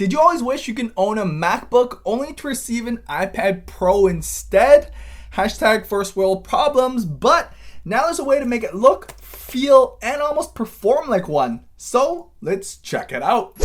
Did you always wish you can own a MacBook only to receive an iPad Pro instead? Hashtag first world problems, but now there's a way to make it look, feel, and almost perform like one. So let's check it out.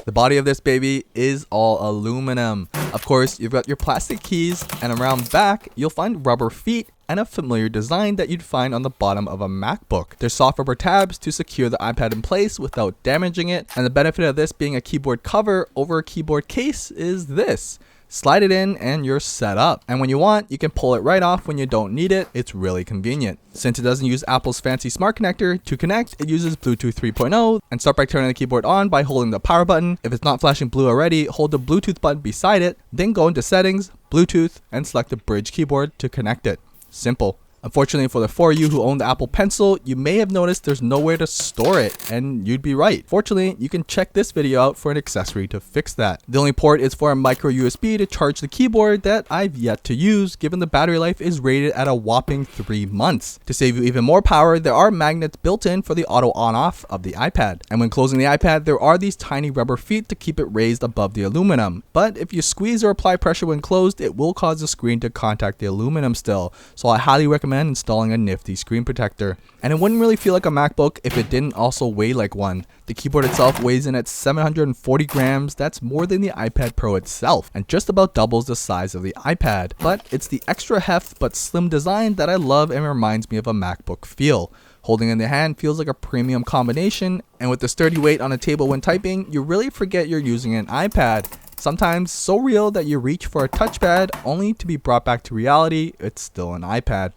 The body of this baby is all aluminum. Of course, you've got your plastic keys, and around back, you'll find rubber feet and a familiar design that you'd find on the bottom of a MacBook. There's soft rubber tabs to secure the iPad in place without damaging it, and the benefit of this being a keyboard cover over a keyboard case is this. Slide it in and you're set up. And when you want, you can pull it right off when you don't need it. It's really convenient. Since it doesn't use Apple's fancy smart connector to connect, it uses Bluetooth 3.0, and start by turning the keyboard on by holding the power button. If it's not flashing blue already, hold the Bluetooth button beside it, then go into settings, Bluetooth, and select the Brydge Keyboard to connect it. Simple. Unfortunately for the four of you who own the Apple Pencil, you may have noticed there's nowhere to store it, and you'd be right. Fortunately, you can check this video out for an accessory to fix that. The only port is for a micro USB to charge the keyboard that I've yet to use, given the battery life is rated at a whopping 3 months. To save you even more power, there are magnets built in for the auto on-off of the iPad. And when closing the iPad, there are these tiny rubber feet to keep it raised above the aluminum. But if you squeeze or apply pressure when closed, it will cause the screen to contact the aluminum still. So I highly recommend installing a nifty screen protector. And it wouldn't really feel like a MacBook if it didn't also weigh like one. The keyboard itself weighs in at 740 grams, that's more than the iPad Pro itself, and just about doubles the size of the iPad. But it's the extra heft but slim design that I love and reminds me of a MacBook feel. Holding in the hand feels like a premium combination, and with the sturdy weight on the table when typing, you really forget you're using an iPad. Sometimes so real that you reach for a touchpad only to be brought back to reality, it's still an iPad.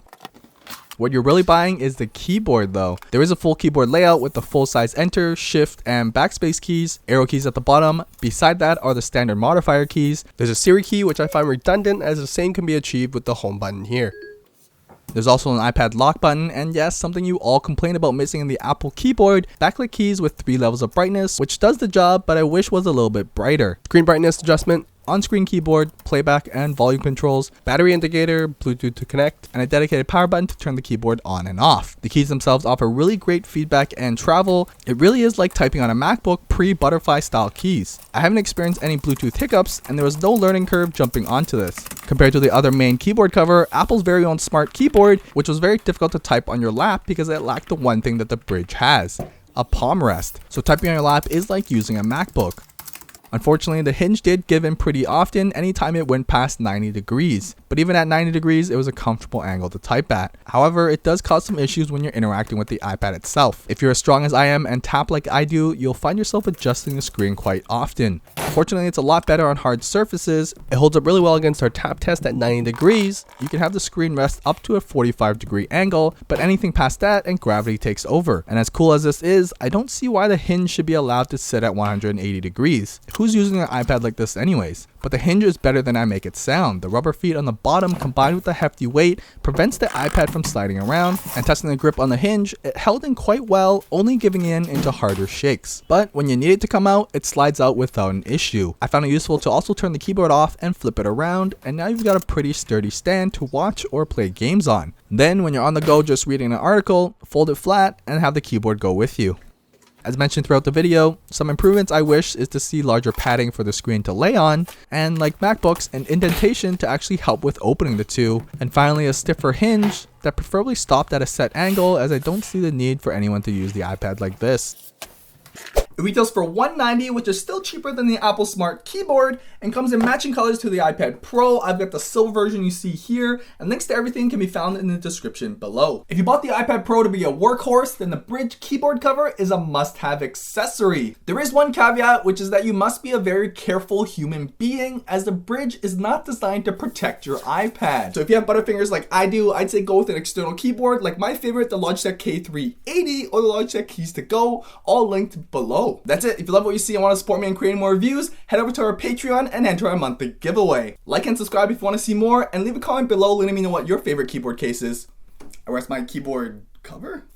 What you're really buying is the keyboard though. There is a full keyboard layout with the full-size enter, shift, and backspace keys, arrow keys at the bottom. Beside that are the standard modifier keys. There's a Siri key, which I find redundant, as the same can be achieved with the home button here. There's also an iPad lock button, and yes, something you all complain about missing in the Apple keyboard, backlit keys with 3 levels of brightness, which does the job, but I wish was a little bit brighter. Screen brightness adjustment, on-screen keyboard, playback and volume controls, battery indicator, Bluetooth to connect, and a dedicated power button to turn the keyboard on and off. The keys themselves offer really great feedback and travel. It really is like typing on a MacBook pre-butterfly style keys. I haven't experienced any Bluetooth hiccups, and there was no learning curve jumping onto this. Compared to the other main keyboard cover, Apple's very own smart keyboard, which was very difficult to type on your lap because it lacked the one thing that the Brydge has, a palm rest. So typing on your lap is like using a MacBook. Unfortunately, the hinge did give in pretty often anytime it went past 90 degrees. But even at 90 degrees, it was a comfortable angle to type at. However, it does cause some issues when you're interacting with the iPad itself. If you're as strong as I am and tap like I do, you'll find yourself adjusting the screen quite often. Fortunately, it's a lot better on hard surfaces. It holds up really well against our tap test at 90 degrees. You can have the screen rest up to a 45-degree angle, but anything past that and gravity takes over. And as cool as this is, I don't see why the hinge should be allowed to sit at 180 degrees. Who's using an iPad like this anyways? But the hinge is better than I make it sound. The rubber feet on the bottom combined with the hefty weight prevents the iPad from sliding around, and testing the grip on the hinge, it held in quite well, only giving in into harder shakes. But when you need it to come out, it slides out without an issue. I found it useful to also turn the keyboard off and flip it around, and now you've got a pretty sturdy stand to watch or play games on. Then when you're on the go just reading an article, fold it flat and have the keyboard go with you. As mentioned throughout the video, some improvements I wish is to see larger padding for the screen to lay on, and like MacBooks, an indentation to actually help with opening the two, and finally a stiffer hinge that preferably stopped at a set angle, as I don't see the need for anyone to use the iPad like this. It retails for $190, which is still cheaper than the Apple Smart Keyboard, and comes in matching colors to the iPad Pro. I've got the silver version you see here, and links to everything can be found in the description below. If you bought the iPad Pro to be a workhorse, then the Brydge Keyboard cover is a must-have accessory. There is one caveat, which is that you must be a very careful human being, as the Brydge is not designed to protect your iPad. So if you have butterfingers like I do, I'd say go with an external keyboard, like my favorite, the Logitech K380 or the Logitech Keys to Go, all linked below. That's it. If you love what you see and want to support me in creating more reviews, head over to our Patreon and enter our monthly giveaway. Like and subscribe if you want to see more, and leave a comment below letting me know what your favorite keyboard case is. I rest my keyboard cover.